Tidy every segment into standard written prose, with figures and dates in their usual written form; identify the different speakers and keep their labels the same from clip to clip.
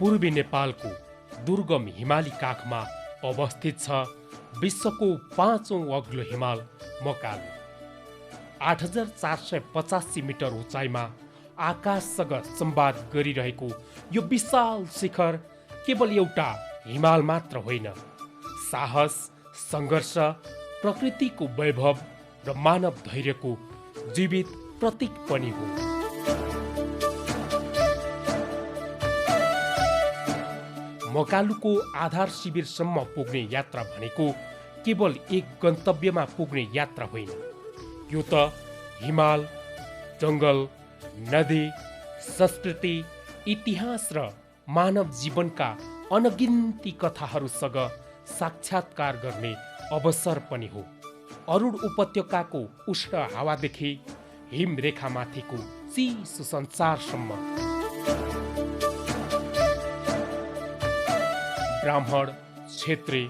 Speaker 1: पूर्वी नेपालको दुर्गम हिमाली काखमा अवस्थित छ विश्वको 5औं अग्लो हिमाल मकालु। 8485 मिटर उचाइमा आकाशसँग संवाद गरिरहेको यो विशाल शिखर केवल एउटा हिमाल मात्र होइन, साहस, सङ्घर्ष, प्रकृतिको वैभव र मानव धैर्यको जीवित प्रतीक पनि हो। मकालुको आधार शिविरसम्म पुग्ने यात्रा भनेको केवल एक गन्तव्यमा पुग्ने यात्रा होइन, यो त हिमाल, जङ्गल, नदी, संस्कृति, इतिहास र मानव जीवनका अनगिन्ती कथाहरूसँग साक्षात्कार गर्ने अवसर पनि हो। अरुण उपत्यकाको उष्ण हावादेखि हिमरेखामाथिको चिसो संसारसम्म ब्राह्मण, क्षेत्री,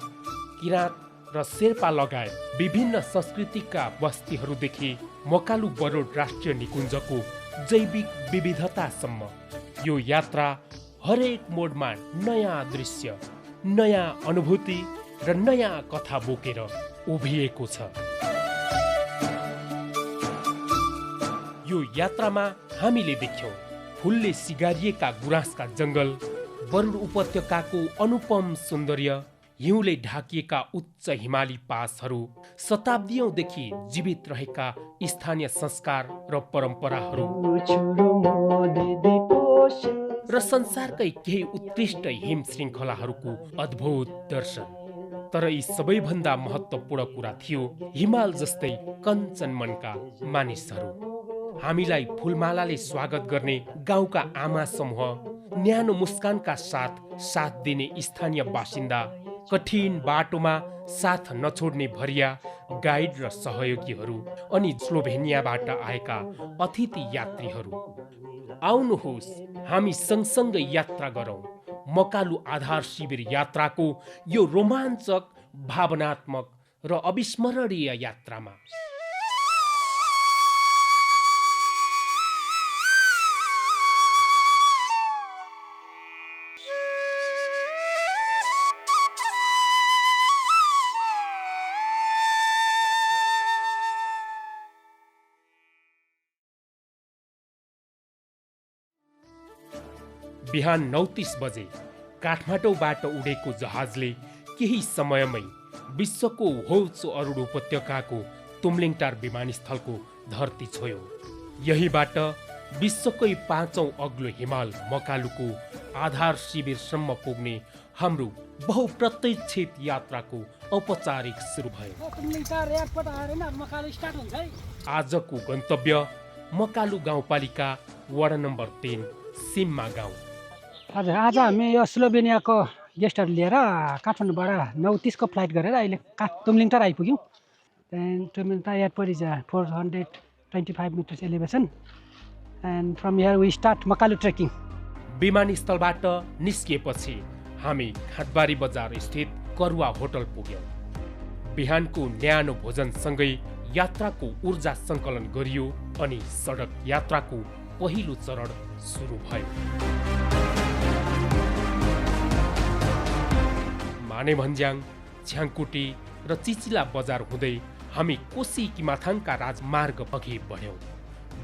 Speaker 1: किराँत र शेर्पा लगायत विभिन्न संस्कृतिका बस्तीहरूदेखि मकालु बरुड राष्ट्रिय निकुञ्जको जैविक विविधतासम्म यो यात्रा हरेक मोडमा नयाँ दृश्य, नयाँ अनुभूति र नयाँ कथा बोकेर उभिएको छ। यो यात्रामा हामीले देख्यौं फुलले सिगारिएका गुराँसका जङ्गल, बरुड उपत्यकाको अनुपम सौन्दर्य, हिउँले ढाकिएका उच्च हिमाली पासहरू, शताब्दीयौंदेखि जीवित रहेका स्थानीय संस्कार र परम्पराहरू र संसारकै केही उत्कृष्ट हिम श्रृङ्खलाहरूको अद्भुत दर्शन। तर यी सबैभन्दा महत्त्वपूर्ण कुरा थियो हिमाल जस्तै कञ्चन मनका मानिसहरू। हामीलाई फुलमालाले स्वागत गर्ने गाउँका आमा समूह, न्यानो मुस्कानका साथ दिने स्थानीय बासिन्दा, कठिन बाटोमा साथ नछोड्ने भरिया गाइड र सहयोगीहरू, अनि स्लोभेनियाबाट आएका अतिथि यात्रीहरू। आउनुहोस् हामी सँगसँगै यात्रा गरौँ मकालु आधार शिविर यात्राको यो रोमाञ्चक, भावनात्मक र अविस्मरणीय यात्रामा। बिहान 9:30 बजे काठमाडौँबाट उडेको जहाजले केही समयमै विश्वको होचो अरुण उपत्यकाको तुम्लिङटार विमानस्थलको धरती छोयो। यहीबाट विश्वकै 5औं अग्लो हिमाल मकालुको आधार शिविरसम्म पुग्ने हाम्रो बहुप्रतीक्षित यात्राको औपचारिक सुरु भयो। आजको गन्तव्य मकालु गाउँपालिका वडा नम्बर 3 सिम्मा गाउँ।
Speaker 2: हजुर, आज हामी यो स्लोभेनियाको गेस्टहरू लिएर काठमाडौँबाट 9:30 फ्लाइट गरेर अहिले तुम्लिङटार आइपुग्यौँ। त्यहाँदेखि Tumlingtar airport is 425 meters elevation and from here we start Makalu trekking.
Speaker 1: विमानस्थलबाट निस्किएपछि हामी खाटबारी बजार स्थित करुवा होटल पुग्यौँ। बिहानको न्यानो भोजनसँगै यात्राको ऊर्जा सङ्कलन गरियो अनि सडक यात्राको पहिलो चरण सुरु भयो। मानेभन्ज्याङ, छ्याङकुटी र चिचिला बजार हुँदै हामी कोशी किमाथाङका राजमार्ग अघि बढ्यौँ।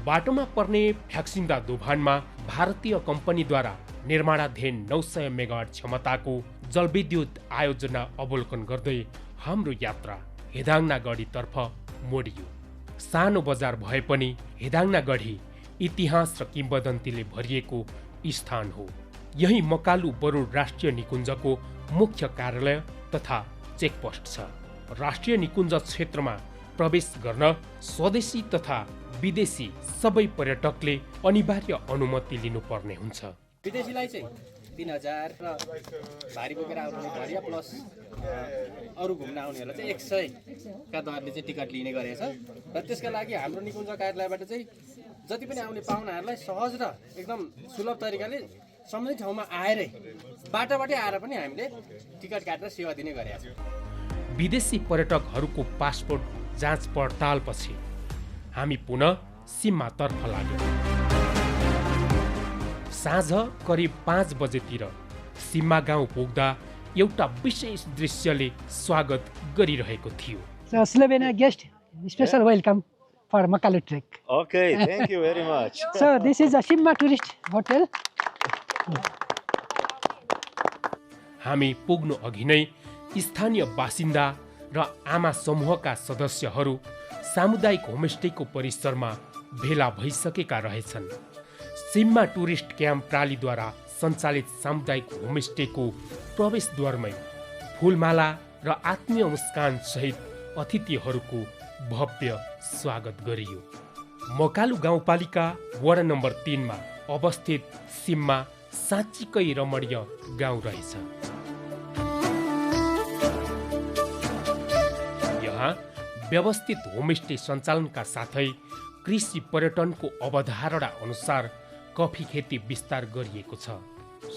Speaker 1: बाटोमा पर्ने फ्याक्सिन्दा दोभानमा भारतीय कम्पनीद्वारा निर्माणाधीन 900 मेगावाट क्षमताको जलविद्युत आयोजना अवलोकन गर्दै हाम्रो यात्रा हेदाङ्नागढीतर्फ मोडियो। सानो बजार भए पनि हेदाङ्नागढी इतिहास र किम्वदन्तीले भरिएको स्थान हो। यही मकालु बरुड राष्ट्रिय निकुञ्जको मुख्य कार्यालय तथा चेकपोस्ट छ। राष्ट्रिय निकुञ्ज क्षेत्रमा प्रवेश गर्न स्वदेशी तथा विदेशी सबै पर्यटकले अनिवार्य अनुमति लिनुपर्ने हुन्छ।
Speaker 3: विदेशीलाई चाहिँ 3000 र भारी बोकेर आउने भरिया प्लस अरू घुम्न आउनेहरूलाई चाहिँ 100 का दरले चाहिँ टिकट लिने गरेछ। र त्यसका लागि हाम्रो निकुञ्ज कार्यालयबाट चाहिँ जति पनि आउने पाहुनाहरूलाई सहज र एकदम सुलभ तरिकाले सम्बन्धित ठाउँमा आएरै बाटाबाटै आएर पनि हामीले टिकट काटेर सेवा दिने गरेका छौँ।
Speaker 1: विदेशी पर्यटकहरूको पासपोर्ट जाँच पडतालपछि हामी पुनः सीमातर्फ लाग्यौँ। साँझ करिब 5 बजेतिर सिम्मा गाउँ पुग्दा एउटा विशेष दृश्यले स्वागत गरिरहेको थियो।
Speaker 2: So Slovenia guest, special welcome for Makalu trek.
Speaker 4: Okay, thank you very much.
Speaker 2: So this is a Simma tourist hotel.
Speaker 1: हामी पुग्नु अघि नै स्थानीय बासिन्दा र आमा समूहका सदस्यहरू सामुदायिक होमस्टेको परिसरमा भेला भइसकेका रहेछन्। सिम्मा टुरिस्ट क्याम्प प्रालीद्वारा सञ्चालित सामुदायिक होमस्टेको प्रवेशद्वारमै फुलमाला र आत्मीय मुस्कान सहित अतिथिहरूको भव्य स्वागत गरियो। मकालु गाउँपालिका वडा नम्बर 3 मा अवस्थित सिम्मा साँच्चीकै रमणीय गाउँ रहेछ। यहाँ व्यवस्थित होमस्टे सञ्चालनका साथै कृषि पर्यटनको अवधारणा अनुसार कफी खेती विस्तार गरिएको छ।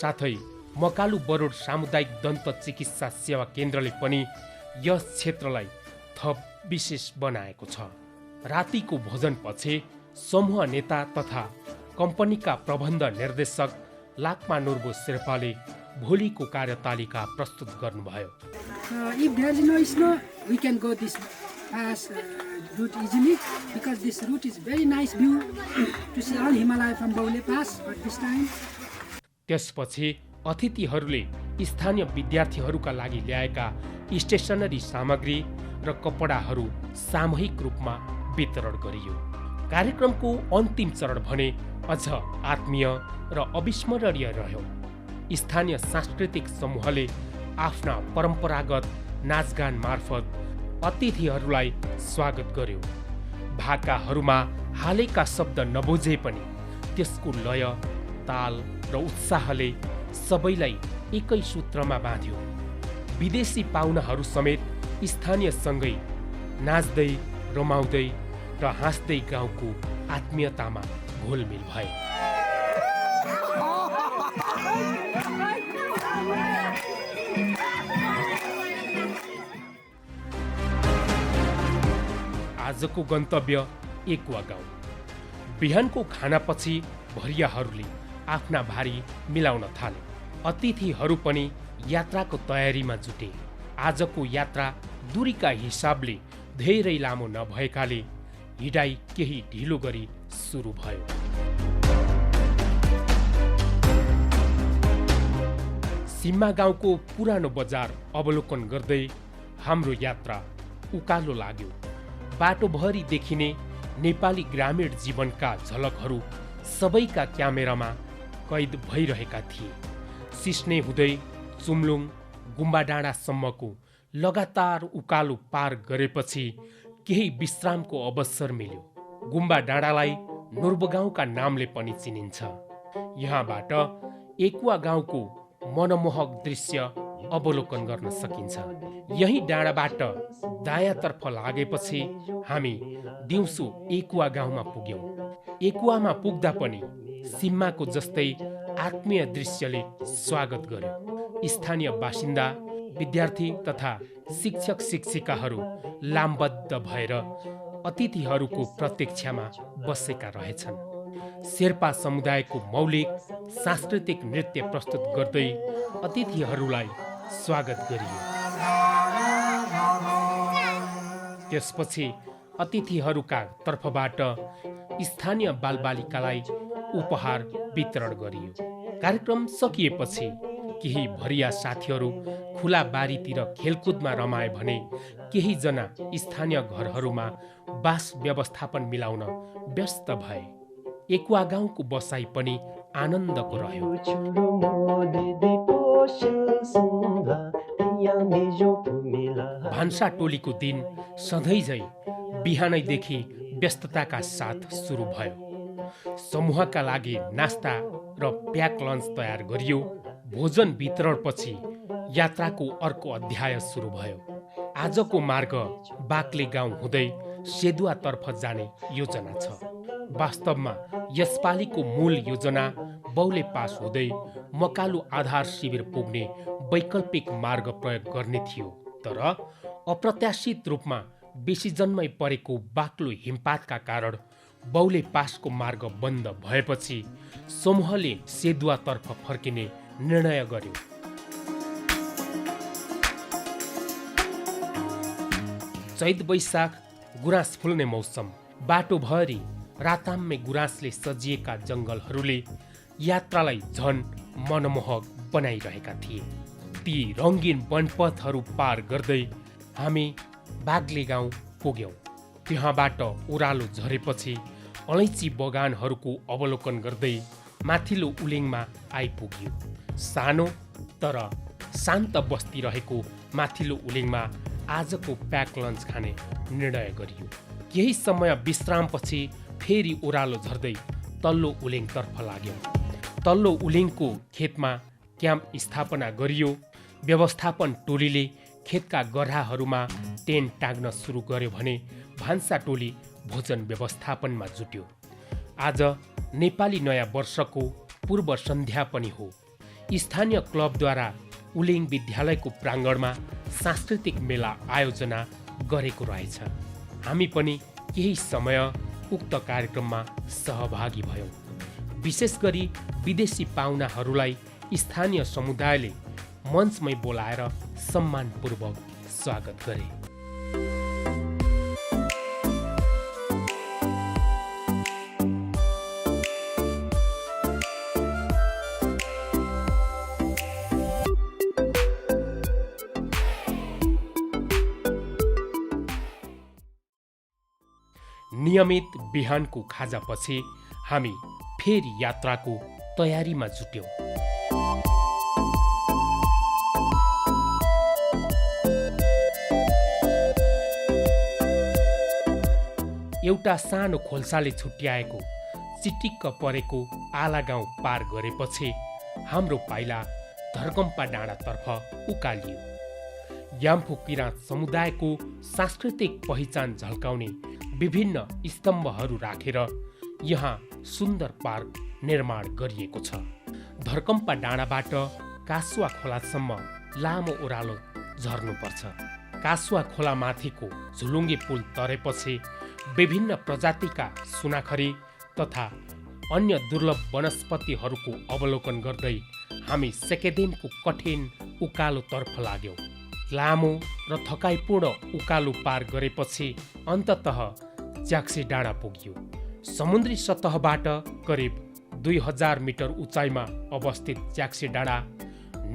Speaker 1: साथै मकालु बरोड सामुदायिक दन्त चिकित्सा सेवा केन्द्रले पनि यस क्षेत्रलाई थप विशेष बनाएको छ। रातिको भोजनपछि समूह नेता तथा कम्पनीका प्रबन्ध निर्देशक लाक्मा नुर्बो शेर्पाले भोलिको कार्यतालिका प्रस्तुत गर्नुभयो।
Speaker 2: If there is no snow, we can go this route easily because this route is very nice view to see all Himalaya from Baule Pass. But this time,
Speaker 1: त्यसपछि अतिथिहरूले स्थानीय विद्यार्थीहरूका लागि ल्याएका स्टेसनरी सामग्री र कपडाहरू सामूहिक रूपमा वितरण गरियो। कार्यक्रमको अन्तिम चरण भने अझ आत्मीय र अविस्मरणीय रह्यो। स्थानीय सांस्कृतिक समूहले आफ्ना परम्परागत नाचगान मार्फत अतिथिहरूलाई स्वागत गर्यो। भाकाहरूमा हालैका शब्द नबुझे पनि त्यसको लय, ताल र उत्साहले सबैलाई एकै सूत्रमा बाँध्यो। विदेशी पाहुनाहरू समेत स्थानीयसँगै नाच्दै, रमाउँदै र हाँस्दै गाउँको आत्मीयतामा घोलमिल भए। आजको गन्तव्य एकुवा गाउँ। बिहानको खानापछि भरियाहरूले आफ्ना भारी मिलाउन थाले। अतिथिहरू पनि यात्राको तयारीमा जुटे। आजको यात्रा दूरीका हिसाबले धेरै लामो नभएकाले हिँडाइ केही ढिलो गरी सुरु भयो। सिम्मा गाउँको पुरानो बजार अवलोकन गर्दै हाम्रो यात्रा उकालो लाग्यो। बाटोभरि देखिने नेपाली ग्रामीण जीवनका झलकहरू सबैका क्यामेरामा कैद भइरहेका थिए। सिस्ने हुँदै चुम्लुङ, गुम्बा डाँडासम्मको लगातार उकालो पार गरेपछि केही विश्रामको अवसर मिल्यो। गुम्बा डाँडालाई नुर्बगाउँका नामले पनि चिनिन्छ। यहाँबाट एकुवा गाउँको मनमोहक दृश्य अवलोकन गर्न सकिन्छ। यही डाँडाबाट दायाँतर्फ लागेपछि हामी दिउँसो एकुवा गाउँमा पुग्यौँ। एकुवामा पुग्दा पनि सिम्माको जस्तै आत्मीय दृश्यले स्वागत गर्यो। स्थानीय बासिन्दा, विद्यार्थी तथा शिक्षक शिक्षिकाहरू लामबद्ध भएर अतिथिहरूको प्रतीक्षामा बसेका रहेछन्। शेर्पा समुदायको मौलिक सांस्कृतिक नृत्य प्रस्तुत गर्दै अतिथिहरूलाई स्वागत गरियो। त्यसपछि अतिथिहरूका तर्फबाट स्थानीय बालबालिकालाई उपहार वितरण गरियो। कार्यक्रम सकिएपछि केही भरिया साथीहरू खुला बारीतिर खेलकुदमा रमाए भने केही जना स्थानीय घरहरूमा बास व्यवस्थापन मिलाउन व्यस्त भए। एकुवा गाउँको बसाइ पनि आनन्दको रह्यो। भान्सा टोलीको दिन सधैँझै बिहानैदेखि व्यस्तताका साथ सुरु भयो। समूहका लागि नास्ता र प्याक लन्च तयार गरियो। भोजन वितरणपछि यात्राको अर्को अध्याय सुरु भयो। आजको मार्ग बाक्ले गाउँ हुँदै सेदुवातर्फ जाने योजना छ। वास्तवमा यसपालिको मूल योजना बौले पास हुँदै मकालु आधार शिविर पुग्ने वैकल्पिक मार्ग प्रयोग गर्ने थियो। तर अप्रत्याशित रूपमा बेसिजनमै परेको बाक्लो हिमपातका कारण बौले पासको मार्ग बन्द भएपछि समूहले सेदुवातर्फ फर्किने निर्णय गर्यो। चैत वैशाख गुराँस फुल्ने मौसम, बाटोभरि राताम्मे गुराँसले सजिएका जङ्गलहरूले यात्रालाई झन मनमोहक बनाइरहेका थिए। ती रङ्गीन वनपथहरू पार गर्दै हामी बाग्ले गाउँ पुग्यौँ। त्यहाँबाट ओह्रालो झरेपछि अलैँची बगानहरूको अवलोकन गर्दै माथिल्लो उलिङमा आइपुग्यो। सानो तर शान्त बस्ती रहेको माथिल्लो उलिङमा आजको प्याक लन्च खाने निर्णय गरियो। केही समय विश्रामपछि फेरि ओह्रालो झर्दै तल्लो उलिङतर्फ लाग्यौँ। तल्लो उलिङको खेतमा क्याम्प स्थापना गरियो। व्यवस्थापन टोलीले खेतका गह्राहरूमा टेन्ट टाग्न सुरु गर्यो भने भान्सा टोली भोजन व्यवस्थापनमा जुट्यो। आज नेपाली नयाँ वर्षको पूर्व सन्ध्या पनि हो। स्थानीय क्लबद्वारा उलिङ विद्यालयको प्राङ्गणमा सांस्कृतिक मेला आयोजना गरेको रहेछ। हामी पनि केही समय उक्त कार्यक्रममा सहभागी भयौँ। विशेष गरी विदेशी पाहुनाहरूलाई स्थानीय समुदायले मञ्चमै बोलाएर सम्मानपूर्वक स्वागत गरे। नियमित बिहानको खाजापछि हामी फेरि यात्राको तयारीमा जुट्यौँ। एउटा सानो खोल्साले छुट्याएको चिटिक्क परेको आला गाउँ पार गरेपछि हाम्रो पाइला धर्कम्पा डाँडातर्फ उकालियो। याम्फू किराँत समुदायको सांस्कृतिक पहिचान झल्काउने विभिन्न स्तम्भहरू राखेर यहाँ सुन्दर पार्क निर्माण गरिएको छ। धर्कम्पा डाँडाबाट कासुवा खोलासम्म लामो ओह्रालो झर्नुपर्छ। कासुवा खोला माथिको झुलुङ्गे पुल तरेपछि विभिन्न प्रजातिका सुनाखरी तथा अन्य दुर्लभ वनस्पतिहरूको अवलोकन गर्दै हामी सेकेदेनको कठिन उकालोतर्फ लाग्यौँ। लामो र थकाइपूर्ण उकालो पार गरेपछि अन्ततः च्याक्से डाँडा पुग्यो। समुद्री सतहबाट करिब 2000 मिटर उचाइमा अवस्थित च्याक्से डाँडा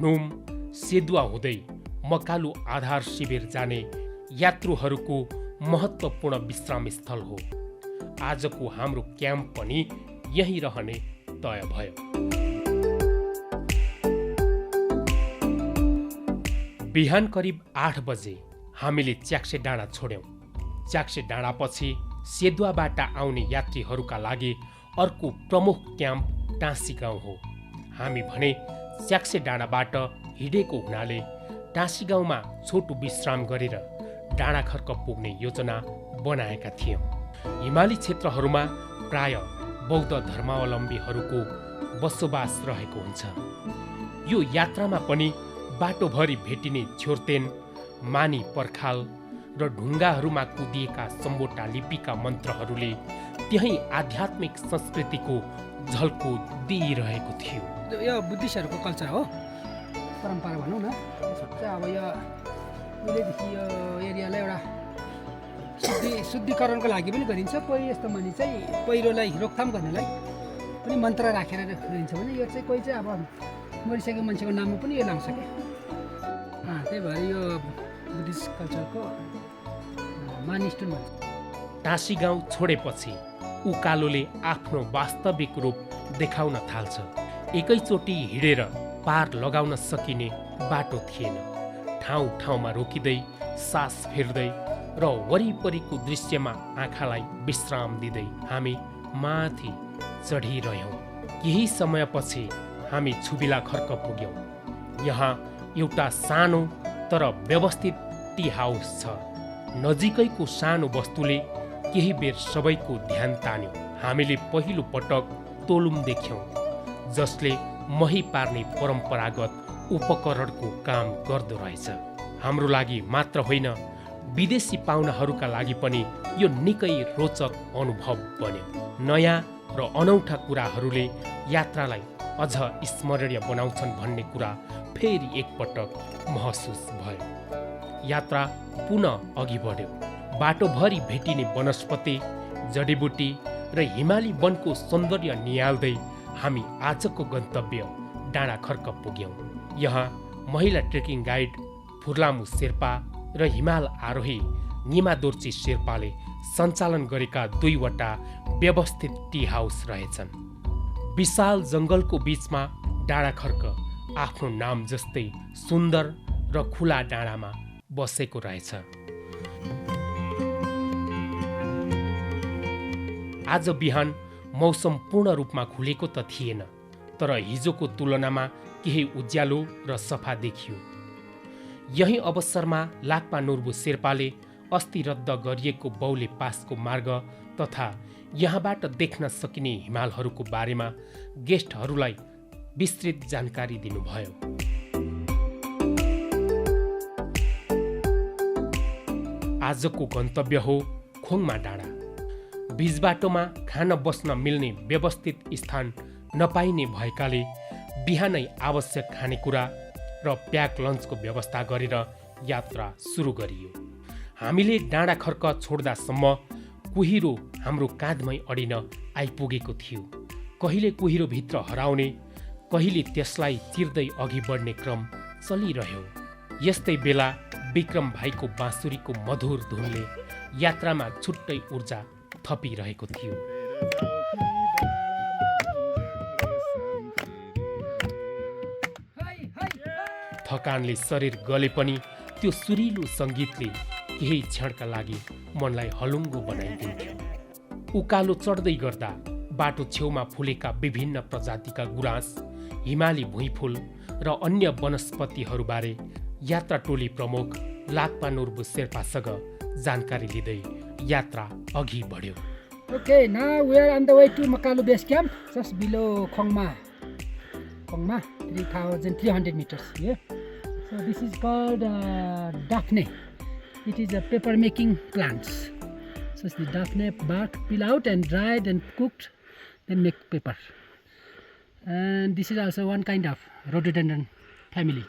Speaker 1: नुम सेदुवा हुँदै मकालु आधार शिविर जाने यात्रुहरूको महत्त्वपूर्ण विश्राम स्थल हो। आजको हाम्रो क्याम्प पनि यही रहने तय भयो। बिहान करिब 8 बजे हामीले च्याक्से डाँडा छोड्यौँ। च्याक्से डाँडापछि सेदुवाबाट आउने यात्रीहरूका लागि अर्को प्रमुख क्याम्प टाँसी गाउँ हो। हामी भने च्याक्से डाँडाबाट हिँडेको हुनाले टाँसी गाउँमा छोटो विश्राम गरेर डाँडाखर्क पुग्ने योजना बनाएका थियौँ। हिमाली क्षेत्रहरूमा प्राय बौद्ध धर्मावलम्बीहरूको बसोबास रहेको हुन्छ। यो यात्रामा पनि बाटोभरि भेटिने छ्योर्तेन, मानी पर्खाल र ढुङ्गाहरूमा कुदिएका सम्बोटा लिपिका मन्त्रहरूले त्यही आध्यात्मिक संस्कृतिको झल्को दिइरहेको थियो।
Speaker 2: यो बुद्धिस्टहरूको कल्चर हो, परम्परा भनौँ न। अब यो उहिलेदेखि यो एरियालाई एउटा शुद्धिकरणको लागि पनि गरिन्छ। कोही यस्तो मानि चाहिँ पहिरोलाई रोकथाम गर्नलाई पनि मन्त्र राखेर गरिन्छ भने यो चाहिँ कोही चाहिँ अब मरिसकेको मान्छेको नाममा पनि यो लाउँछ क्या। त्यही भएर यो बुद्धिस्ट कल्चरको मानिस्टोन भन्छ।
Speaker 1: टाँसी गाउँ छोडेपछि उकालोले आफ्नो वास्तविक रूप देखाउन थाल्छ। एकैचोटि हिँडेर पार लगाउन सकिने बाटो थिएन। ठाउँ ठाउँमा रोकिँदै सास फेर्दै र वरिपरिको दृश्यमा आँखालाई विश्राम दिँदै हामी माथि चढिरह्यौँ। केही समयपछि हामी छुबिला खर्क पुग्यौँ। यहाँ एउटा सानो तर व्यवस्थित टी हाउस छ। नजिकैको सानो वस्तुले केही बेर सबैको ध्यान तान्यो। हामीले पहिलो पटक तोलुम देख्यौँ, जसले मही पार्ने परम्परागत उपकरणको काम गर्दो रहेछ। हाम्रो लागि मात्र होइन, विदेशी पाहुनाहरूका लागि पनि यो निकै रोचक अनुभव बन्यो। नयाँ र अनौठा कुराहरूले यात्रालाई अझ स्मरणीय बनाउँछन् भन्ने कुरा फेरि एकपटक महसुस भयो। यात्रा पुनः अघि बढ्यो। बाटोभरि भेटिने वनस्पति, जडीबुटी र हिमाली वनको सौन्दर्य निहाल्दै हामी आजको गन्तव्य डाँडाखर्क पुग्यौँ। यहाँ महिला ट्रेकिङ गाइड फुर्लामु शेर्पा र हिमाल आरोही निमा दोर्ची शेर्पाले सञ्चालन गरेका 2वटा व्यवस्थित टी हाउस रहेछन्। विशाल जङ्गलको बीचमा डाँडाखर्क आफ्नो नाम जस्तै सुन्दर र खुला डाँडामा बसेको रहेछ। आज बिहान मौसम पूर्ण रूपमा खुलेको त थिएन, तर हिजोको तुलनामा केही उज्यालो र सफा देखियो। यही अवसरमा लाक्पा नोर्बु शेर्पाले अस्ति रद्द गरिएको बौले पासको मार्ग तथा यहाँबाट देख्न सकिने हिमालहरूको बारेमा गेस्टहरूलाई विस्तृत जानकारी दिनुभयो। आजको गन्तव्य हो खोङमा डाँडा। बीच बाटोमा खान बस्न मिल्ने व्यवस्थित स्थान नपाइने भएकाले बिहानै आवश्यक खानेकुरा र प्याक लन्चको व्यवस्था गरेर यात्रा सुरु गरियो। हामीले डाँडाखर्क छोड्दासम्म कुहिरो हाम्रो काँधमै अडिन आइपुगेको थियो। कहिले कुहिरोभित्र हराउने, कहिले त्यसलाई चिर्दै अघि बढ्ने क्रम चलिरह्यो। यस्तै बेला विक्रम भाइको बाँसुरीको मधुर धुनले यात्रामा छुट्टै ऊर्जा थपिरहेको थियो। थकानले शरीर गले पनि त्यो सुरिलो सङ्गीतले केही क्षणका लागि मनलाई हलुङ्गो बनाइदिन्थ्यो। उकालो चढ्दै गर्दा बाटो छेउमा फुलेका विभिन्न प्रजातिका गुराँस, हिमाली भुइँफुल र अन्य वनस्पतिहरूबारे यात्रा टोली प्रमुख लाक्पा नोर्बु शेर्पासँग जानकारी लिँदै यात्रा अघि बढ्यो।
Speaker 2: Okay, now we are on the way to Makalu base camp, just below Khongma, 3,300 meters. Yeah. So this is called Daphne. It is a paper making plants. So the Daphne bark peel out and dried and cooked, then make paper. And this is also one kind of rhododendron family.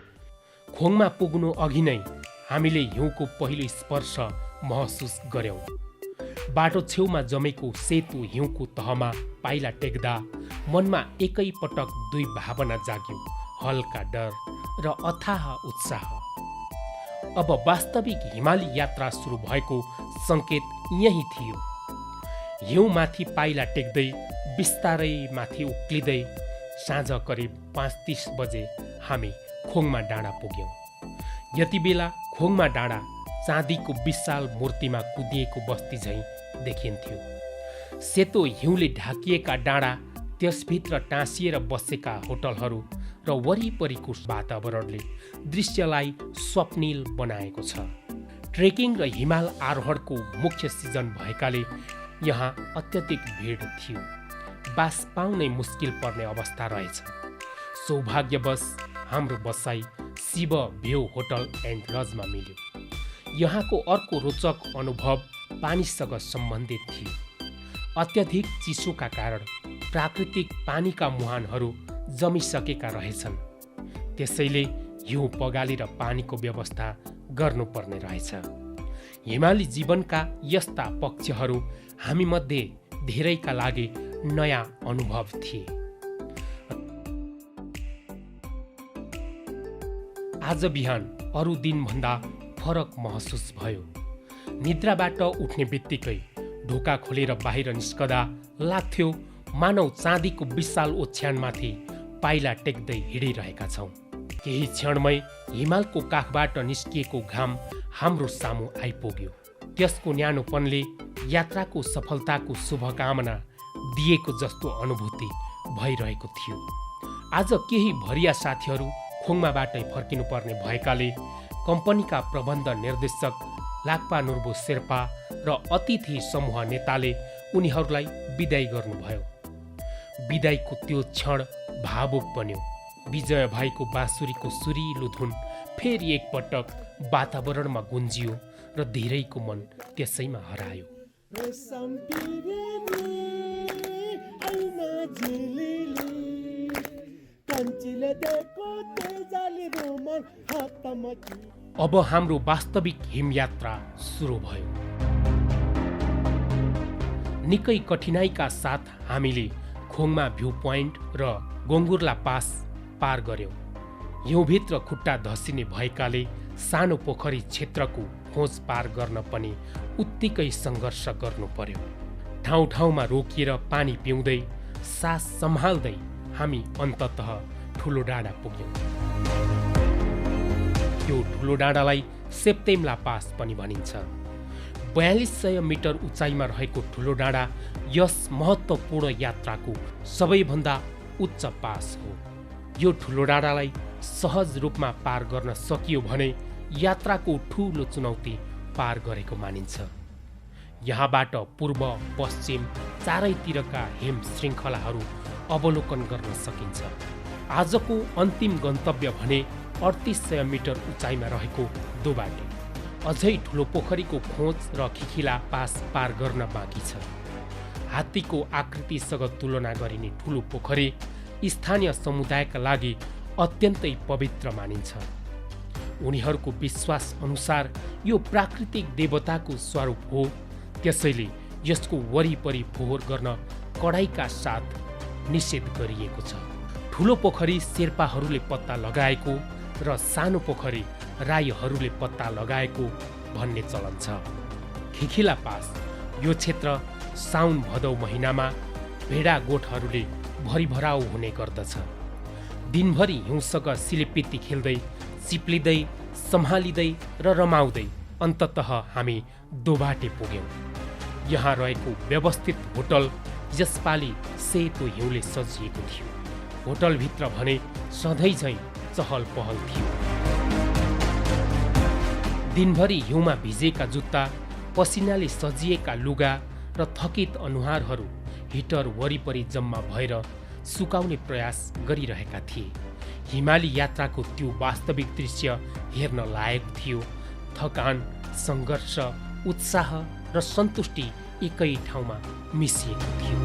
Speaker 1: खोङमा पुग्नु अघि नै हामीले हिउँको पहिलो स्पर्श महसुस गर्यौं। बाटो छेउमा जमेको सेतु हिउँको तहमा पाइला टेक्दा मनमा एकै पटक 2 भावना जाग्यो, हल्का डर र अथाह उत्साह। अब वास्तविक हिमाली यात्रा सुरु भएको संकेत यही थियो। हिउँ माथि पाइला टेक्दै बिस्तारै माथि उक्लिँदै साँझ करिब 5:30 बजे हामी खोङमा डाँडा पुग्यौं। यति बेला खोङमा डाँडा चाँदीको विशाल मूर्तिमा कुदिएको बस्ती झैं देखिन्थ्यो। सेतो हिउँले ढाकिएका डाँडा, त्यसभित्र टाँसिएर बसेका होटलहरू र वरिपरिको वातावरणले दृश्यलाई स्वप्निल बनाएको छ। ट्रेकिङ र हिमाल आरोहणको मुख्य सिजन भएकाले यहाँ अत्यधिक भिड थियो। बास पाउनै मुस्किल पर्ने अवस्था रहेछ। सौभाग्यवश हाम्रो बसाई शिव भ्यू होटल एन्ड लजमा मिल्यो। यहाँको अर्को रोचक अनुभव पानीसँग सम्बन्धित थियो। अत्यधिक चिसोका कारण प्राकृतिक पानीका मुहानहरू जमिसकेका रहेछन्। त्यसैले हिउँ पगालेर पानीको व्यवस्था गर्नुपर्ने रहेछ। हिमाली जीवनका यस्ता पक्षहरू हामीमध्ये धेरैका लागि नयाँ अनुभव थिए। आज बिहान अरू दिनभन्दा फरक महसुस भयो। निद्राबाट उठ्ने बित्तिकै ढोका खोलेर बाहिर निस्कदा लाग्थ्यो मानव चाँदीको विशाल ओछ्यानमाथि पाइला टेक्दै हिँडिरहेका छौँ। केही क्षणमै हिमालको काखबाट निस्किएको घाम हाम्रो सामु आइपुग्यो। त्यसको न्यानोपनले यात्राको सफलताको शुभकामना दिएको जस्तो अनुभूति भइरहेको थियो। आज केही भरिया साथीहरू खोङमाबाटै फर्किनुपर्ने भएकाले कम्पनीका प्रबन्ध निर्देशक लाक्पा नोर्बु शेर्पा र अतिथि समूह नेताले उनीहरूलाई बिदाई गर्नुभयो। बिदाईको त्यो क्षण भावुक बन्यो। विजय भाइको बाँसुरीको सुरिलो धुन फेरि एकपटक वातावरणमा गुन्जियो र धेरैको मन त्यसैमा हरायो। अब हाम्रो वास्तविक हिम यात्रा सुरु भयो। निकै कठिनाइका साथ हामीले खोङमा भ्यू पोइन्ट र गोङ्गुर्ला पास पार गर्यौं। हिउँभित्र खुट्टा धसिने भएकाले सानो पोखरी क्षेत्रको खोज पार गर्न पनि उत्तिकै सङ्घर्ष गर्नु पर्यो। ठाउँ ठाउँमा रोकिएर पानी पिउँदै सास सम्हाल्दै हामी अन्ततः ठुलो डाँडा पुग्यौं। यो ठुलो डाँडालाई सेप्तेम्ला पास पनि भनिन्छ। 4200 मिटर उचाइमा रहेको ठुलो डाँडा यस महत्त्वपूर्ण यात्राको सबैभन्दा उच्च पास हो। यो ठुलो डाँडालाई सहज रूपमा पार गर्न सकियो भने यात्राको ठूलो चुनौती पार गरेको मानिन्छ। यहाँबाट पूर्व पश्चिम चारैतिरका हिम श्रृङ्खलाहरू अवलोकन गर्न सकिन्छ। आजको अन्तिम गन्तव्य भने 3800 मिटर उचाइमा रहेको दोबाटे। अझै ठुलो पोखरीको खोज र खिखिला पास पार गर्न बाँकी छ। हात्तीको आकृतिसँग तुलना गरिने ठुलो पोखरी स्थानीय समुदायका लागि अत्यन्तै पवित्र मानिन्छ। उनीहरूको विश्वास अनुसार यो प्राकृतिक देवताको स्वरूप हो, त्यसैले यसको वरिपरि फोहोर गर्न कडाइका साथ निषेध गरिएको छ। ठुलो पोखरी शेर्पाहरूले पत्ता लगाएको र सानो पोखरी राईहरूले पत्ता लगाएको भन्ने चलन छ। खिखिला पास यो क्षेत्र साउन भदौ महिनामा भेडा गोठहरूले भरिभराउ हुने गर्दछ। दिनभरि हिउँसँग सिलिपित्ती खेल्दै चिप्लिँदै सम्हालिँदै र रमाउँदै अन्ततः हामी दोबाटे पुग्यौं। यहाँ रहेको व्यवस्थित होटल यसपालि सेतो हिउँले सजिएको थियो। होटलभित्र भने सधैँझैँ चहल पहल थियो। दिनभरि हिउँमा भिजेका जुत्ता, पसिनाले सजिएका लुगा र थकित अनुहारहरू हिटर वरिपरि जम्मा भएर सुकाउने प्रयास गरिरहेका थिए। हिमाली यात्राको त्यो वास्तविक दृश्य हेर्न लायक थियो। थकान, सङ्घर्ष, उत्साह र सन्तुष्टि एकै ठाउँमा मिसिएको थियो।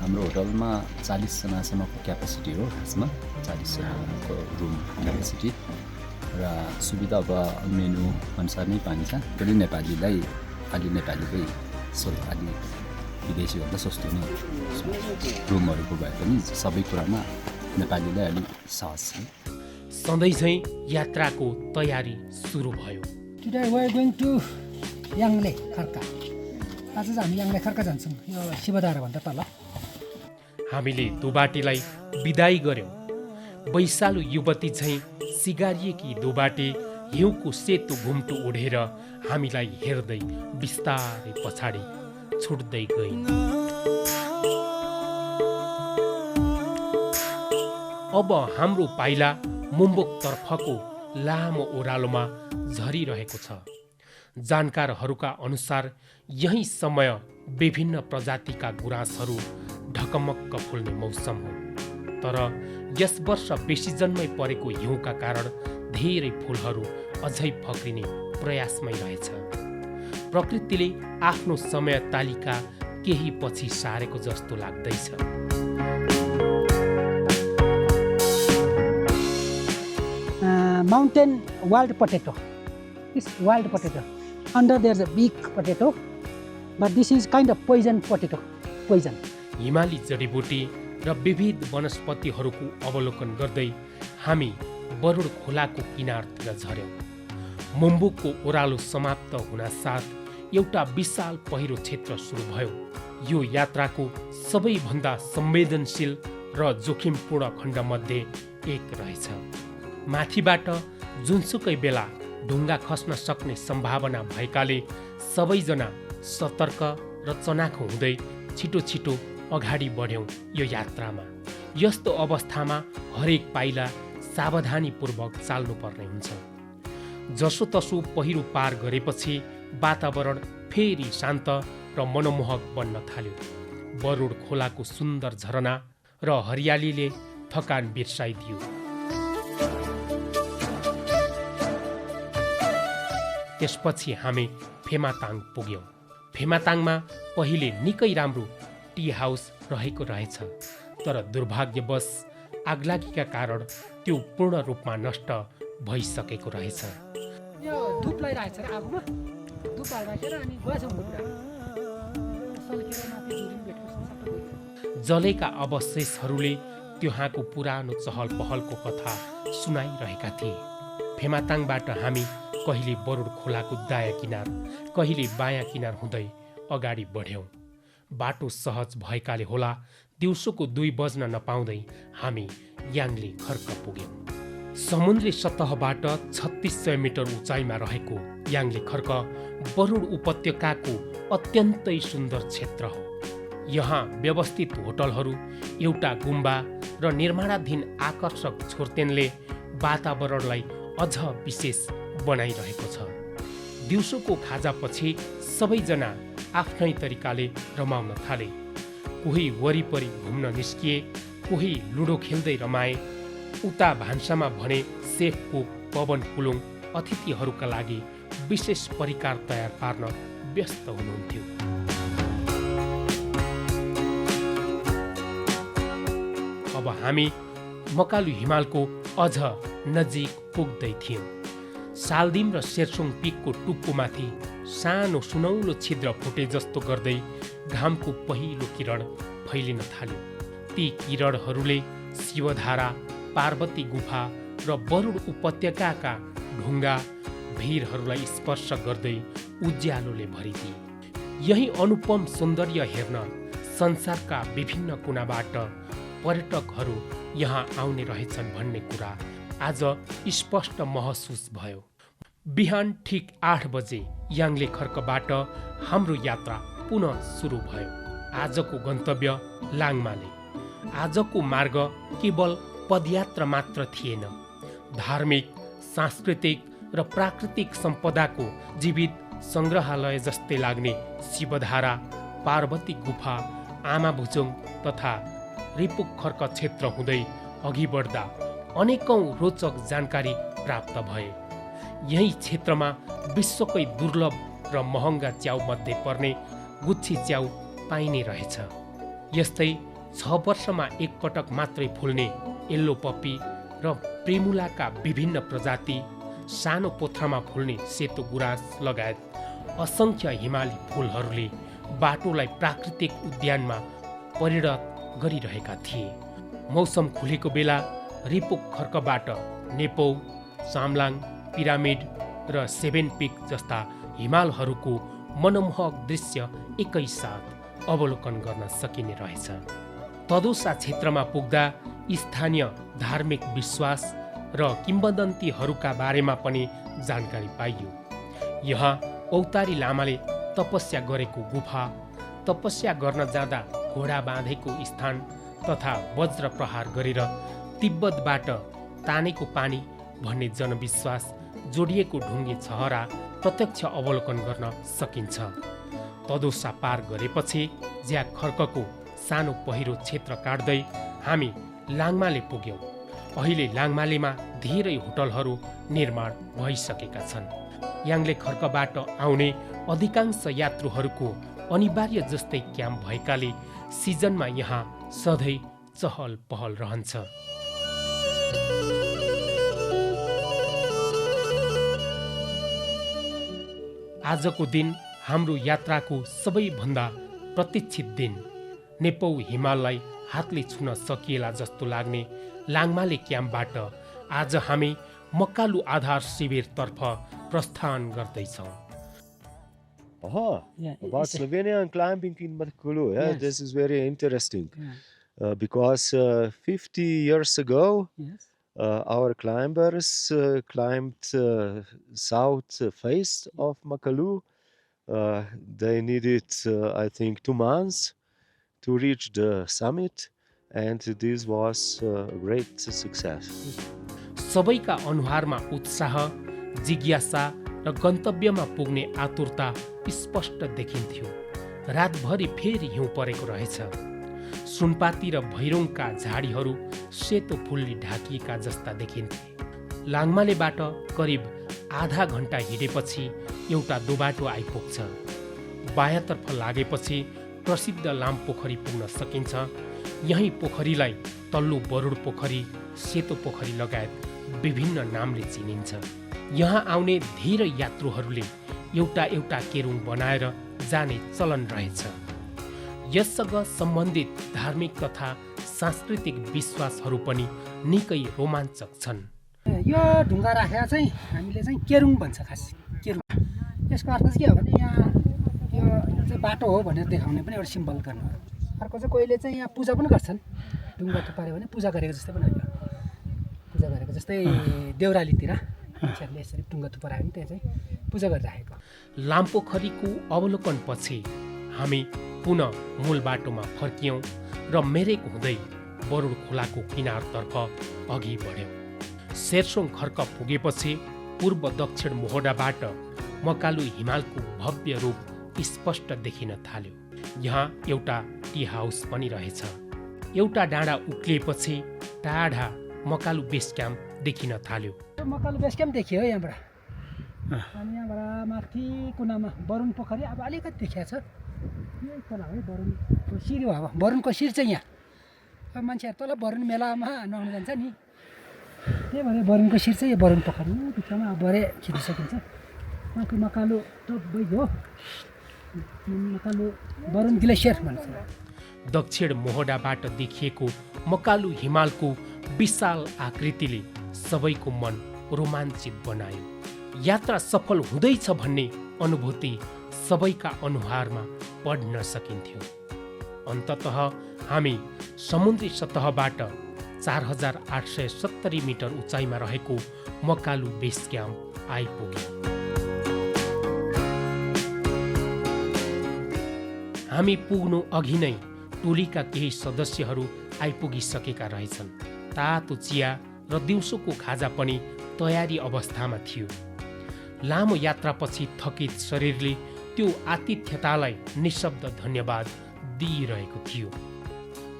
Speaker 5: हाम्रो होटलमा 40 जनासम्मको क्यापेसिटी हो। खासमा 40 जनाको रुम क्यापेसिटी र सुविधा अब मेनु अनुसार नै पाइन्छ। पनि नेपालीलाई अलि नेपालीकै अलि विदेशीभन्दा सस्तो नै रुमहरूको भए पनि सबै कुरामा नेपालीलाई अलिक सहज छ।
Speaker 1: सधैँझैँ यात्राको तयारी सुरु भयो।
Speaker 2: Today we are going to याङ्ले खर्का। आज चाहिँ हामी याङ्ले खर्का जान्छौँ। यो शिवधारा भन्दा तल।
Speaker 1: हामीले दोबाटेलाई बिदाई गर्यौं। वैशालु युवती झैँ सिगारिएकी दोबाटे हिउँको सेतो घुम्टो ओढेर हामीलाई हेर्दै बिस्तारै पछाडि छुट्दै गइन्। अब हाम्रो पाइला मुम्बुक तर्फको लामो ओह्रालोमा झरिरहेको छ। जानकारहरूका अनुसार यही समय विभिन्न प्रजातिका गुराँसहरू ढकमक्क फुल्ने मौसम हो। तर यस वर्ष बेसी जन्मै परेको हिउँका कारण धेरै फुलहरू अझै फक्रिने प्रयासमै रहेछ। प्रकृतिले आफ्नो समय तालिका केही पछि सारेको जस्तो लाग्दैछ।
Speaker 2: Mountain wild potato. This wild potato. Under there's a big potato, but this is kind of poison potato. Poison.
Speaker 1: हिमाली जडीबुटी र विविध वनस्पतिहरूको अवलोकन गर्दै हामी बरुड खोलाको किनारतिर झर्यौं। मुम्बुकको ओह्रालो समाप्त हुनासाथ एउटा विशाल पहिरो क्षेत्र सुरु भयो। यो यात्राको सबैभन्दा संवेदनशील र जोखिमपूर्ण खण्डमध्ये एक रहेछ। माथिबाट जुनसुकै बेला ढुङ्गा खस्न सक्ने सम्भावना भएकाले सबैजना सतर्क र चनाखो हुँदै छिटो छिटो अगाडि बढ्यौं यो यात्रामा। यस्तो अवस्थामा हरेक पाइला सावधानीपूर्वक चाल्नुपर्ने हुन्छ। जसोतसो पहिरो पार गरेपछि वातावरण फेरि शान्त र मनमोहक बन्न थाल्यो। बरुड खोलाको सुन्दर झरना र हरियालीले थकान बिर्साइदियो। त्यसपछि हामी फेमाताङ पुग्यौं। फेमाताङमा पहिले निकै राम्रो टी हाउस रहेको रहेछ, तर दुर्भाग्यवश आगलागीका कारण त्यो पूर्ण रूपमा नष्ट भइसकेको रहेछ।
Speaker 2: यो धुप लगाइरहेछ र आगोमा दुपार राखेर अनि गएछौँ पुरा सल्केर माथि दुरी भेटको सबै गयो।
Speaker 1: जलेका अवशेषहरूले त्यहाँको पुरानो चहल पहलको कथा सुनाइरहेका थिए। फेमाताङबाट हामी कहिले बरुड खोलाको दायाँ किनार कहिले बायाँ किनार हुँदै अगाडि बढ्यौँ। बाटो सहज भएकाले होला दिउँसोको 2 बज्न नपाउँदै हामी याङले खर्क पुग्यौँ। समुद्री सतहबाट 3600 मिटर उचाइमा रहेको याङले खर्क बरुड उपत्यकाको अत्यन्तै सुन्दर क्षेत्र हो। यहाँ व्यवस्थित होटलहरू, एउटा गुम्बा र निर्माणाधीन आकर्षक छोर्तेनले वातावरणलाई अझ विशेष बनाइरहेको छ। दिउँसोको खाजापछि सबैजना आफ्नै तरिकाले रमाउन थाले। कोही वरिपरि घुम्न निस्किए, कोही लुडो खेल्दै रमाए। उता भान्सामा भने सेफ कुक पवन कुलुङ अतिथिहरूका लागि विशेष परिकार तयार पार्न व्यस्त हुनुहुन्थ्यो। अब हामी मकालु हिमालको अझ नजिक पुग्दै थियौँ। सालदिम र शेरसोङ पिकको टुप्पोमाथि सानो सुनौलो छिद्र फुटे जस्तो गर्दै घामको पहिलो किरण फैलिन थाल्यो। ती किरणहरूले शिवधारा, पार्वती गुफा र बरुड उपत्यकाका ढुङ्गा भिरहरूलाई स्पर्श गर्दै उज्यालोले भरिदिए। यही अनुपम सौन्दर्य हेर्न संसारका विभिन्न कुनाबाट पर्यटकहरू यहाँ आउने रहेछन् भन्ने कुरा आज स्पष्ट महसुस भयो। बिहान ठिक 8 बजे याङले खर्कबाट हाम्रो यात्रा पुनः सुरु भयो। आजको गन्तव्य लाङमाले। आजको मार्ग केवल पदयात्रा मात्र थिएन। धार्मिक, सांस्कृतिक र प्राकृतिक सम्पदाको जीवित सङ्ग्रहालय जस्तै लाग्ने शिवधारा, पार्वती गुफा, आमाभुजोङ तथा रिपुक खर्क क्षेत्र हुँदै अघि बढ्दा अनेकौं रोचक जानकारी प्राप्त भए। यही क्षेत्रमा विश्वकै दुर्लभ र महँगा च्याउ मध्ये पर्ने गुच्छी च्याउ पाइने रहेछ। यस्तै 6 वर्षमा एकपटक मात्रै फुल्ने येल्लो पप्पी र प्रेमुलाका विभिन्न प्रजाति, सानो पोथ्रामा फुल्ने सेतो गुराँस लगायत असंख्य हिमाली फुलहरूले बाटोलाई प्राकृतिक उद्यानमा परिणत गरिरहेका थिए। मौसम खुलेको बेला रिपुक खर्कबाट नेपौ, सामलाङ, पिरामिड र 7 पिक जस्ता हिमालहरूको मनमोहक दृश्य एकैसाथ अवलोकन गर्न सकिने रहेछ। तदोसा क्षेत्रमा पुग्दा स्थानीय धार्मिक विश्वास र किम्वदन्तीहरूका बारेमा पनि जानकारी पाइयो। यहाँ औतारी लामाले तपस्या गरेको गुफा, तपस्या गर्न जाँदा घोडा बाँधेको स्थान तथा वज्र प्रहार गरेर तिब्बतबाट तानेको पानी भन्ने जनविश्वास जोडिएको ढुङ्गे छहरा प्रत्यक्ष अवलोकन गर्न सकिन्छ। तदोसा पार गरेपछि ज्याक खर्कको सानो पहिरो क्षेत्र काट्दै हामी लाङमाले पुग्यौँ। अहिले लाङमालेमा धेरै होटलहरू निर्माण भइसकेका छन्। याङले खर्कबाट आउने अधिकांश यात्रुहरूको अनिवार्य जस्तै क्याम्प भएकाले सिजनमा यहाँ सधैँ चहल पहल रहन्छ। आजको दिन हाम्रो यात्राको सबैभन्दा प्रतीक्षित दिन। नेपौ हिमाललाई हातले छुन सकिएला जस्तो लाग्ने लाङमाले क्याम्पबाट आज हामी मकालु आधार शिविरतर्फ प्रस्थान गर्दैछौँ।
Speaker 4: About Slovenia and climbing in Makalu,
Speaker 2: Yes.
Speaker 4: this is very interesting because 50 years ago our climbers climbed south face of Makalu. They needed, I think, 2 months to reach the summit, and this was a great success.
Speaker 1: सबैका अनुहारमा उत्साह, जिज्ञासा र गन्तव्यमा पुग्ने आतुरता स्पष्ट देखिन्थ्यो। रातभरि फेरि हिउँ परेको रहेछ। सुनपाती र भैरौङका झाडीहरू सेतो फुलले ढाकिएका जस्ता देखिन्थे। लाङमालेबाट करिब आधा घण्टा हिँडेपछि एउटा दोबाटो आइपुग्छ। बायाँतर्फ लागेपछि प्रसिद्ध लाम पोखरी पुग्न सकिन्छ। यही पोखरीलाई तल्लो बरुड पोखरी, सेतो पोखरी लगायत विभिन्न नामले चिनिन्छ। यहाँ आउने धेरै यात्रुहरूले एउटा एउटा केरुङ बनाएर जाने चलन रहेछ। यससँग सम्बन्धित धार्मिक तथा सांस्कृतिक विश्वासहरू पनि निकै रोमाञ्चक छन्।
Speaker 2: यो ढुङ्गा राखेर चाहिँ हामीले चाहिँ केरुङ भन्छ, खास केरुङ। यसको अर्थ चाहिँ के हो भने यहाँ यो चाहिँ बाटो हो भनेर देखाउने पनि एउटा सिम्बल गर्नु। अर्को चाहिँ कोहीले चाहिँ यहाँ पूजा पनि गर्छन्, ढुङ्गा थुपार्यो भने पूजा गरेको जस्तै पनि होइन, पूजा गरेको जस्तै देउरालीतिर मान्छेहरूले यसरी ढुङ्गा थुपारायो भने त्यहाँ चाहिँ पूजा गरिराखेको।
Speaker 1: लामपोखरीको अवलोकनपछि हामी पुनः मूल बाटोमा फर्कियौँ र मेरेक हुँदै बरुड खोलाको किनारतर्फ अघि बढ्यौँ। शेरसोङ खर्क पुगेपछि पूर्व दक्षिण मोहडाबाट मकालु हिमालको भव्य रूप स्पष्ट देखिन थाल्यो। यहाँ एउटा टी हाउस पनि रहेछ। एउटा डाँडा उक्लिएपछि टाढा मकालु बेस क्याम्प देखिन थाल्यो।
Speaker 2: मकालु बेस क्याम्प देखियो यहाँबाट। अनि यहाँबाट माथि कुनामा बरुण पोखरी अब अलिकति देखिएको छ। यही तल है बरुणको शिर हो। अब बरुणको शिर चाहिँ यहाँ। अब मान्छेहरू तल बरुण मेलामा नुहाउनु जान्छ नि, त्यही भएर बरुणको शिर चाहिँ यो बरुण पोखरी भित्रमा अब भरे खिच्न सकिन्छ। माथि मकालु टप हो, मकालु बरुण ग्लेसियर भन्छ।
Speaker 1: दक्षिण मोहडाबाट देखिएको मकालु हिमालको विशाल आकृतिले सबैको मन रोमाञ्चित बनायो। यात्रा सफल हुँदैछ भन्ने अनुभूति सबैका अनुहारमा पढ्न सकिन्थ्यो। अन्ततः हामी समुद्री सतहबाट 4870 मिटर उचाइमा रहेको मकालु बेस क्याम्प आइपुग्यौँ। हामी पुग्नु अघि नै टोलीका केही सदस्यहरू आइपुगिसकेका रहेछन्। तातो चिया र दिउँसोको खाजा पनि तयारी अवस्थामा थियो। लामो यात्रापछि थकित शरीरले त्यो आतिथ्यतालाई निशब्द धन्यवाद दिइरहेको थियो।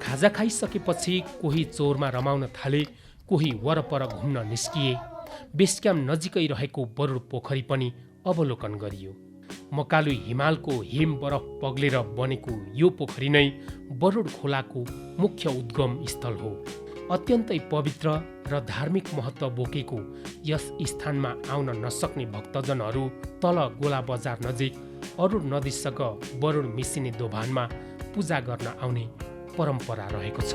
Speaker 1: खाजा खाइसकेपछि कोही चोरमा रमाउन थाले, कोही वरपर घुम्न निस्किए। बेस क्याम्प नजिकै रहेको बरुड पोखरी पनि अवलोकन गरियो। मकालु हिमालको हिम बरफ पग्लेर बनेको यो पोखरी नै बरुड खोलाको मुख्य उद्गम स्थल हो। अत्यन्तै पवित्र र धार्मिक महत्त्व बोकेको यस स्थानमा आउन नसक्ने भक्तजनहरू तल गोला बजार नजिक अरुण नदीसँग बरुड मिसिने दोभानमा पूजा गर्न आउने परम्परा रहेको छ।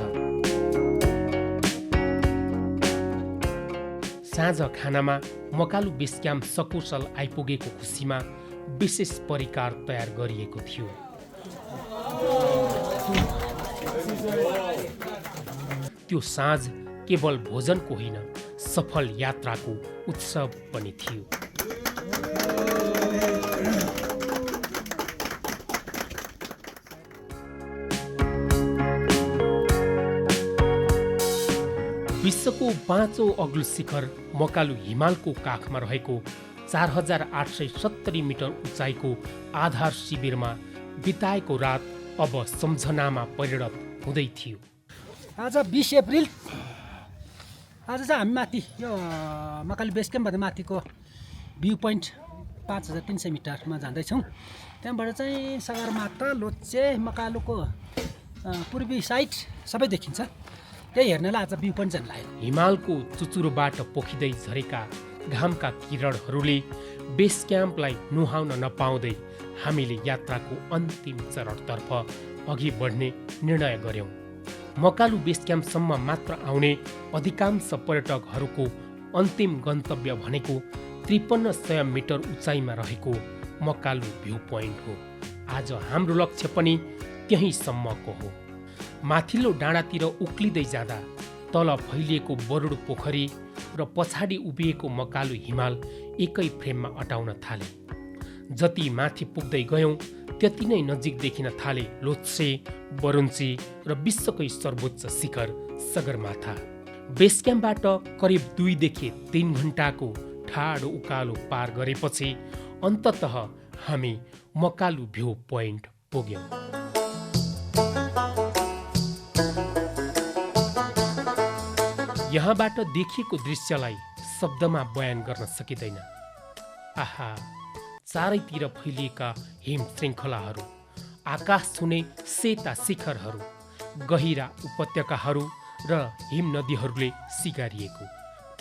Speaker 1: साँझ खानामा मकालु बेस क्याम्प सकुशल आइपुगेको खुसीमा विशेष परिकार तयार गरिएको थियो। त्यो साँझ केवल भोजनको होइन, सफल यात्राको उत्सव पनि थियो। विश्वको 5औं अग्लो शिखर मकालु हिमालको काखमा रहेको 4870 मिटर उचाइको आधार शिविरमा बिताएको रात अब सम्झनामा परिणत हुँदै थियो।
Speaker 2: आज 20 अप्रिल। आज चाहिँ हामी माथि यो मकालु बेस क्याम्पभन्दा माथिको भ्यू पोइन्ट 5300 मिटरमा जाँदैछौँ। त्यहाँबाट चाहिँ सगरमाथा, लोच्छे, मकालुको पूर्वी साइड सबै देखिन्छ। त्यही हेर्नलाई आज भ्यू पोइन्ट जान लाग्यो।
Speaker 1: हिमालको चुचुरोबाट पोखिँदै झरेका घामका किरणहरूले बेस क्याम्पलाई नुहाउन नपाउँदै हामीले यात्राको अन्तिम चरणतर्फ अघि बढ्ने निर्णय गर्यौँ। मकालु बेस क्याम्पसम्म मात्र आउने अधिकांश पर्यटकहरूको अन्तिम गन्तव्य भनेको 5300 मिटर उचाइमा रहेको मकालु भ्यू पोइन्ट हो। आज हाम्रो लक्ष्य पनि त्यहीँसम्मको हो। माथिल्लो डाँडातिर उक्लिँदै जाँदा तल फैलिएको बरुड पोखरी र पछाडि उभिएको मकालु हिमाल एकै फ्रेममा अटाउन थाले। जति माथि पुग्दै गयौँ त्यति नै नजिक देखिन थाले लोच्छे, बरुन्ची र विश्वकै सर्वोच्च शिखर सगरमाथा। बेस क्याम्पबाट करिब 2 देखि 3 घण्टाको ठाडो उकालो पार गरेपछि अन्ततः हामी मकालु भ्यू पोइन्ट पुग्यौँ। यहाँबाट देखिएको दृश्यलाई शब्दमा बयान गर्न सकिँदैन। आहा, चारैतिर फैलिएका हिम श्रृङ्खलाहरू, आकाश छुने सेता शिखरहरू, गहिरा उपत्यकाहरू र हिम नदीहरूले सिगारिएको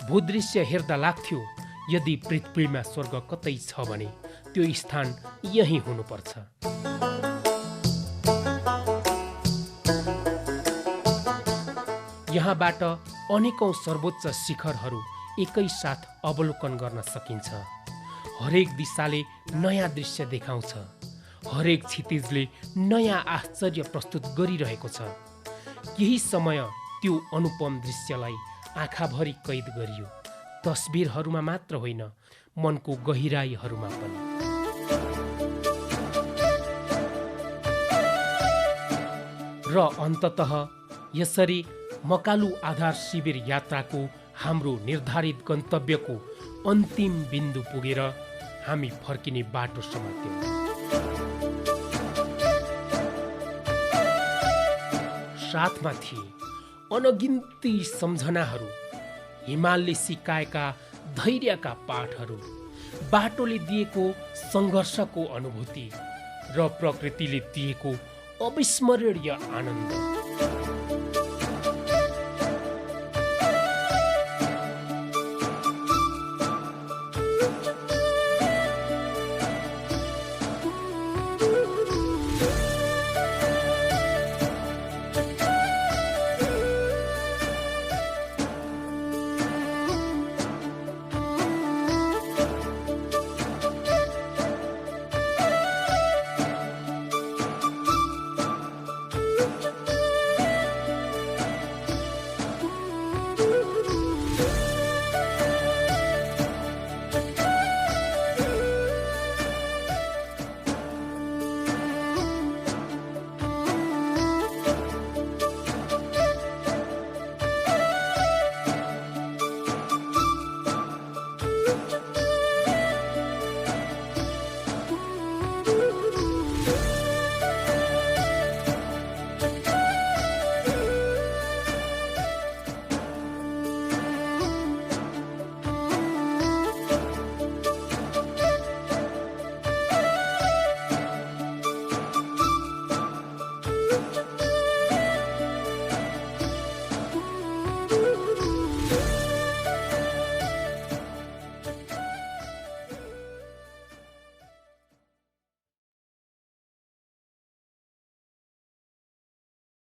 Speaker 1: भूदृश्य हेर्दा लाग्थ्यो यदि पृथ्वीमा स्वर्ग कतै छ भने त्यो स्थान यही हुनुपर्छ। यहाँबाट अनेकौं सर्वोच्च शिखरहरू एकैसाथ अवलोकन गर्न सकिन्छ। हरेक दिशाले नयाँ दृश्य देखाउँछ। हरेक क्षितिजले नयाँ आश्चर्य प्रस्तुत गरिरहेको छ। केही समय त्यो अनुपम दृश्यलाई आँखाभरि कैद गरियो, तस्बिरहरूमा मात्र होइन, मनको गहिराईहरूमा पनि। र अन्ततः यसरी मकालु आधार शिविर यात्राको हाम्रो निर्धारित गन्तव्यको अन्तिम बिन्दु पुगेर हामी फर्किने बाटो समात्यौं। साथमा थिए अनगिन्ती सम्झनाहरू, हिमालले सिकाएका धैर्यका पाठहरू, बाटोले दिएको सङ्घर्षको अनुभूति र प्रकृतिले दिएको अविस्मरणीय आनन्द।